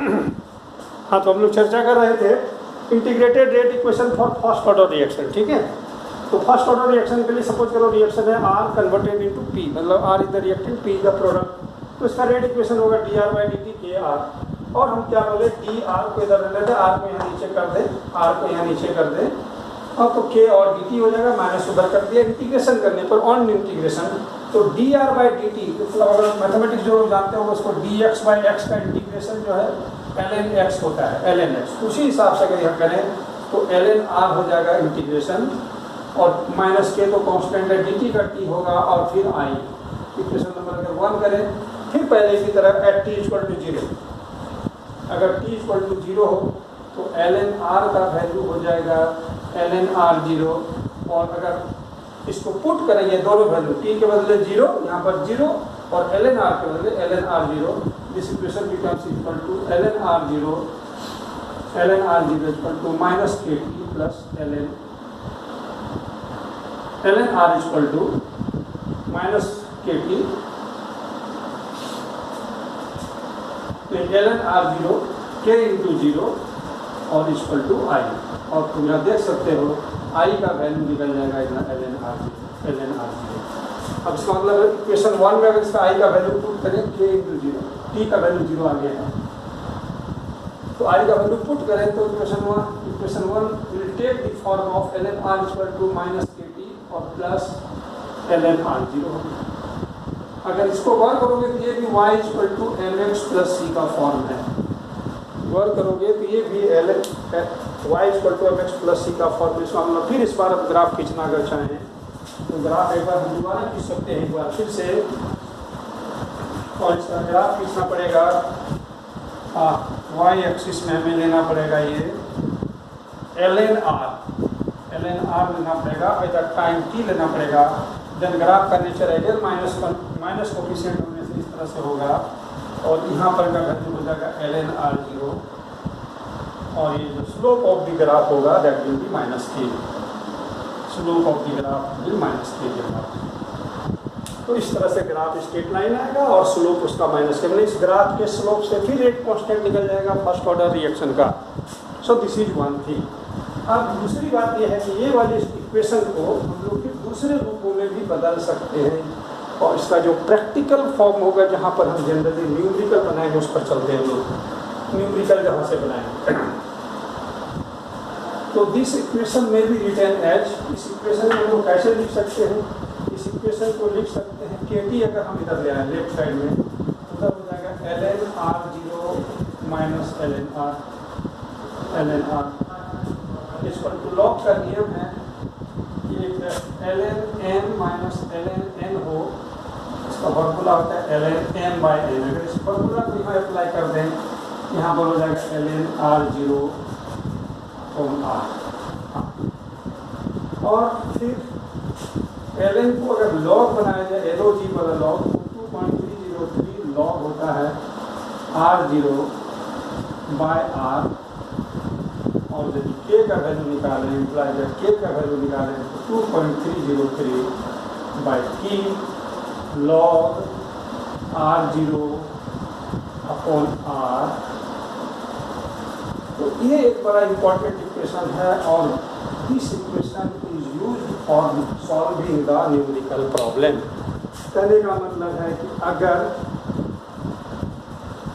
हाँ, तो हम लोग चर्चा कर रहे थे integrated rate equation for first order reaction, ठीक है। तो फर्स्ट ऑर्डर रिएक्शन के लिए सपोज करो रिएक्शन है R कन्वर्टेड इनटू P, मतलब R is the reactant, P is the product. तो इसका रेट इक्वेशन होगा dR/dt KR, और हम क्या बोले dR को इधर ले लेते, R को यहाँ नीचे कर दें, R को यहाँ नीचे कर दें, और तो K और dt हो जाएगा, माइनस उधर कर दिया। इंटीग्रेशन करने पर ऑन इंटीग्रेशन तो dR/dt, मतलब अगर मैथमेटिक्स जो जानते हो उसको dx/x का इंटीग्रेशन जो है ln x होता है, ln x। उसी हिसाब से अगर यहाँ करें तो ln r हो जाएगा इंटीग्रेशन, और माइनस के तो कांस्टेंट है, dt का t होगा, और फिर i। इक्वेशन नंबर अगर 1 करें, फिर पहले की तरह एट t = 0, अगर t = 0 हो तो ln r का वैल्यू हो जाएगा ln r0, और अगर इसको पुट करेंगे दोनों वैल्यू, t के बदले 0, यहाँ पर 0, और ln r के बदले ln r0, this equation becomes equal to ln r0 minus kt plus ln r equal to minus kt, ln r0 k into 0 और इक्वल टू i, और तुम यहाँ देख सकते हो i का वैल्यू निकल जाएगा इतना ln r0। अब इसका मतलब इक्वेशन 1 में अगर इसका i का वैल्यू पुट करें k इंटू 0, t का वैल्यू 0 आ गया है, तो i का वैल्यू पुट करें तो equation 1 will take the form of ln r equal to minus kt और प्लस ln r0। अगर इसको गौर करोगे तो ये भी y equal to mx plus c का फॉर्म है, गौर करोगे तो ये भी y equal to mx plus c का फॉर्म। इसका मतलब फिर इस बार ग्राफ खींचना अगर चाहें तो ग्राफ एक बार हम दोबारा खींच सकते हैं, एक बार फिर से, और इसका ग्राफ खींचना पड़ेगा। y एक्सिस में हमें लेना पड़ेगा ये ln r लेना पड़ेगा, इधर टाइम t लेना पड़ेगा। देन ग्राफ का नेचर आइडियल माइनस कोफिशिएंट होने से इस तरह से होगा, और यहाँ पर का वैल्यू हो जाएगा ln r0, और ये जो स्लोप ऑफ द ग्राफ होगा that will be minus k, slope of the graph will minus k। तो इस तरह से ग्राफ स्ट्रेट लाइन आएगा और स्लोप उसका माइनस के, मतलब इस ग्राफ के स्लोप से फिर रेट कांस्टेंट निकल जाएगा फर्स्ट ऑर्डर रिएक्शन का। So this is one thing. अब दूसरी बात यह है कि ये वाली इक्वेशन को हम लोग फिर दूसरे रूपों में भी बदल सकते हैं, और इसका जो प्रैक्टिकल फॉर्म होगा जहाँ पर हम जनरली न्यूमेरिकल बनाएंगे उस पर चलते हैं लोग, न्यूमेरिकल जहाँ से बनाएंगे। तो दिस इक्वेशन में भी रिटर्न एज, इस इक्वेशन में हम लोग कैसे लिख सकते हैं, इस इक्वेशन को लिख सकते हैं kt अगर हम इधर ले आए लेफ्ट साइड में, उधर हो जाएगा ln r0 minus ln r। इस पर तो लॉग का नियम है कि ln n minus ln n हो, इसका फॉर्मूला होता है ln m/n। अगर इस फॉर्मूला को यहाँ अप्लाई कर दें, यहाँ पर हो जाएगा ln r0 r, और फिर ln को अगर log बनाया जाए, LOG वाला log, तो 2.303 log होता है r0/r, और यदि k का वैल्यू निकालें, इम्प्लाई जब k का वैल्यू निकालें तो 2.303/t log r0/r। तो ये एक बड़ा इंपॉर्टेंट इक्वेशन है, और this equation is used for solving the numerical problem. कहने का मतलब है कि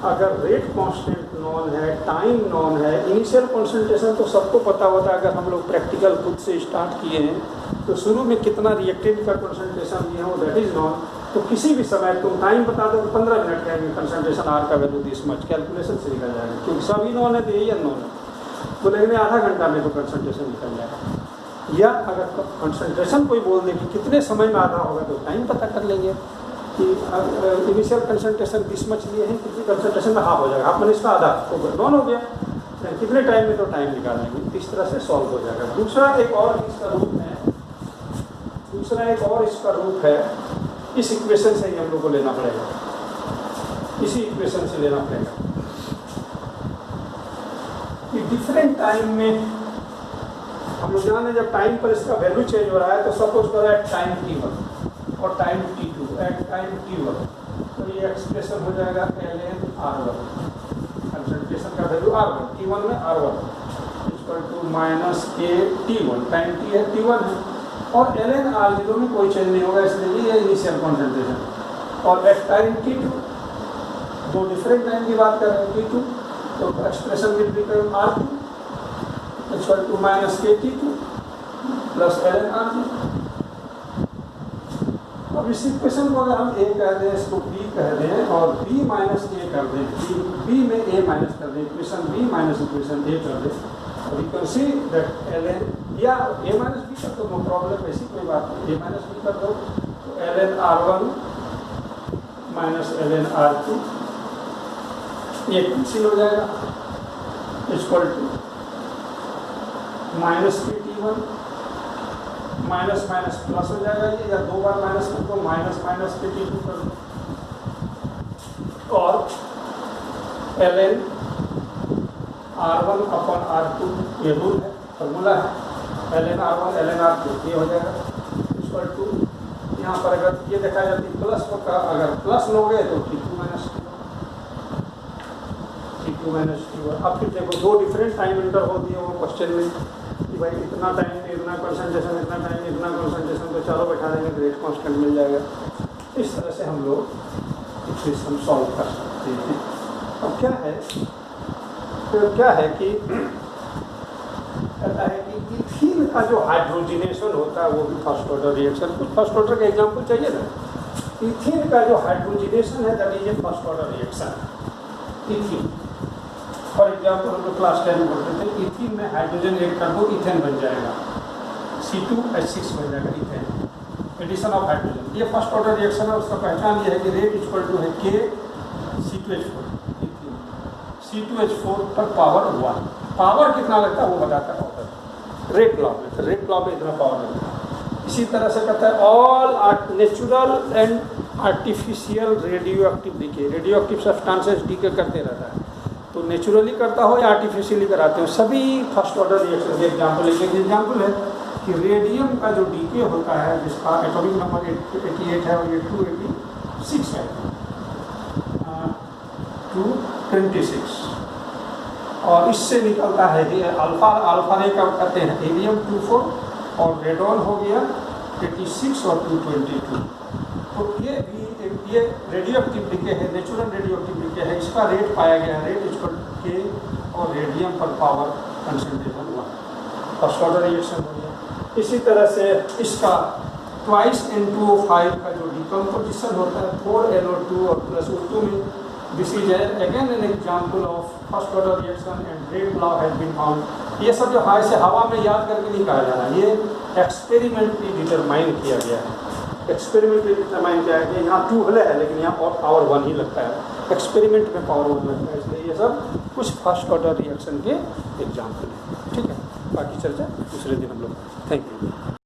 अगर रेट कांस्टेंट नॉन है, टाइम नॉन है, इनिशियल कंसंट्रेशन तो सबको पता होता है। अगर हम लोग प्रैक्टिकल खुद से स्टार्ट किए हैं तो शुरू में कितना रिएक्टेंट का कंसंट्रेशन दिया हो दैट इज नॉन, तो किसी भी समय तुम टाइम बता दो तो 15 मिनट के कंसंट्रेशन आर का वैल्यू दिस मच कैलकुलेशन से निकल जाएगा, क्योंकि सभी नॉन है तो यही अननोन है। तो लेकिन आधा घंटा में तो कंसंट्रेशन निकल जाएगा। या अगर कंसंट्रेशन कोई बोल दे कि कितने समय में आधा होगा तो टाइम पता कर लेंगे कि इनिशियल कंसंट्रेशन 20 मच लिए हैं, कितनी कंसंट्रेशन में हाफ हो जाएगा, हाफ मैंने इसका आधा तो नॉन हो गया, कितने टाइम में तो टाइम निकाल लेंगे। इस तरह से सॉल्व हो जाएगा। दूसरा एक और इसका रूप है, इस इक्वेशन से ही हम लोग को लेना पड़ेगा, इसी इक्वेशन से लेना पड़ेगा कि डिफरेंट टाइम में हम लोग जाने जब टाइम पर इसका वैल्यू चेंज हो रहा है तो सपोज करो एट टाइम t1 और time t2, at time t1 तो ये एक्सप्रेशन हो जाएगा ln r1, concentration value R1, T1 में R1 इक्वल टू माइनस के T1, टाइम T है, T1 है, और ln R0 में कोई चेंज नहीं होगा, इसलिए ये इनिशियल कॉन्सेंट्रेशन। और एट टाइम T2, दो डिफरेंट टाइम की बात कर रहे हैं, T2, तो expression will become R2 equal to minus k T2 plus ln R0। अब इस इक्वेशन को अगर हम A कह दें, इसको B कह दें और B माइनस A कर दें, B में A माइनस कर दें, equation B minus equation A कर दें, और you can see that ln या A माइनस B कर दो, नो प्रॉब्लम, ऐसी कोई बात नहीं, A माइनस B कर दो, तो ln R1 minus ln R2 ये कैंसिल हो जाएगा इक्वल टू माइनस के T1 माइनस माइनस प्लस हो जाएगा ये, या दो बार माइनस कर दो, माइनस माइनस के T2 कर दो, और ln R1 अपॉन R2 ये रूल है, फॉर्मूला है, ln R1 ln R2 ये हो जाएगा इक्वल टू, यहाँ पर अगर ये देखा जाती प्लस का, अगर प्लस लोगे तो T2 माइनस T1। अब फिर देखो दो डिफरेंट टाइम इंटर होती है वो क्वेश्चन में कि भाई इतना टाइम में इतना कंसंट्रेशन, इतना टाइम में इतना कंसंट्रेशन, तो चारों बैठा देंगे तो रेट कांस्टेंट मिल जाएगा। इस तरह से हम लोग इक्वेशन सॉल्व कर सकते हैं। अब क्या है, तो क्या है कि कहता है कि इथीन का जो हाइड्रोजिनेशन होता है वो भी फर्स्ट ऑर्डर रिएक्शन, कुछ फर्स्ट ऑर्डर का एग्जाम्पल चाहिए ना। इथीन का जो हाइड्रोजिनेशन है that is a first order reaction. Ethene for example हम लोग क्लास 10 में पढ़ते थे, इथीन में हाइड्रोजन ऐड कर दो, इथेन बन जाएगा, C2H6 बन जाएगा इथेन, एडिशन ऑफ हाइड्रोजन। ये फर्स्ट ऑर्डर रिएक्शन है, उसका पहचान ये है कि रेट इक्वल टू है K C2H4, C2H4 पर पावर 1। पावर कितना लगता है वो बताता है ऑर्डर, रेट लॉ में, रेट लॉ में इतना पावर लगता है। इसी तरह से कहता है all natural and artificial radio active decay, radio active substances decay करते रहता है, तो नेचुरली करता हो या आर्टिफिशियली कराते हो, सभी फर्स्ट ऑर्डर रिएक्शन के एग्जाम्पल। एक एग्जाम्पल है कि रेडियम का जो डीके होता है जिसका एटॉमिक नंबर 88 है और ये 286 है, 226, और इससे निकलता है कि अल्फा रे का कहते हैं हीलियम 24 और रेडॉन हो गया 86 और 222। तो ये भी ये रेडियो एक्टिव डीके है, नेचुरल रेडियो एक्टिव डीके है, इसका रेट पाया गया, रेट इक्वल के और रेडियम पर power concentration 1, first order reaction हो गया। इसी तरह से इसका ट्वाइस N2O5 का जो डिकम्पोजिशन होता है 4NO2 और प्लस O2 में, this is again an example of first order reaction and rate law has been found. ये सब जो हाई से हवा में याद करके नहीं कहा जा रहा, ये एक्सपेरिमेंटली डिटरमाइन किया गया है। एक्सपेरिमेंटली डिटरमाइन किया है कि यहाँ 2 हले है लेकिन यहाँ और पावर 1 ही लगता है, एक्सपेरिमेंट में पावर 1 लगता है, इसलिए ये सब कुछ फर्स्ट ऑर्डर रिएक्शन के एग्जाम्पल है। ठीक है, बाकी चर्चा दूसरे दिन हम लोग। Thank you.